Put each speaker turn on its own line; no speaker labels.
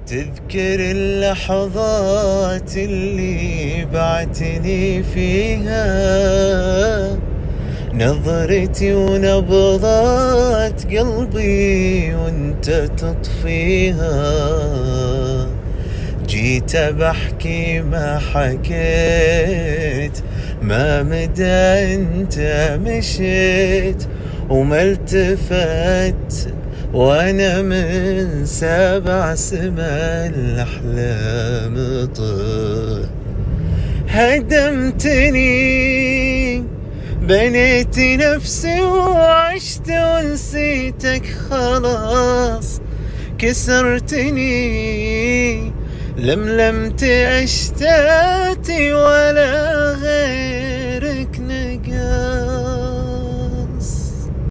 تذكر اللحظات اللي بعتني فيها، نظرتي ونبضات قلبي وانت تطفيها. جيت بحكي ما حكيت، ما مدى انت مشيت وما التفت، وانا من 7 سما الاحلام طه. هدمتني، بنيت نفسي وعشت ونسيتك خلاص. كسرتني، لملمت اشتاتي ولا غير.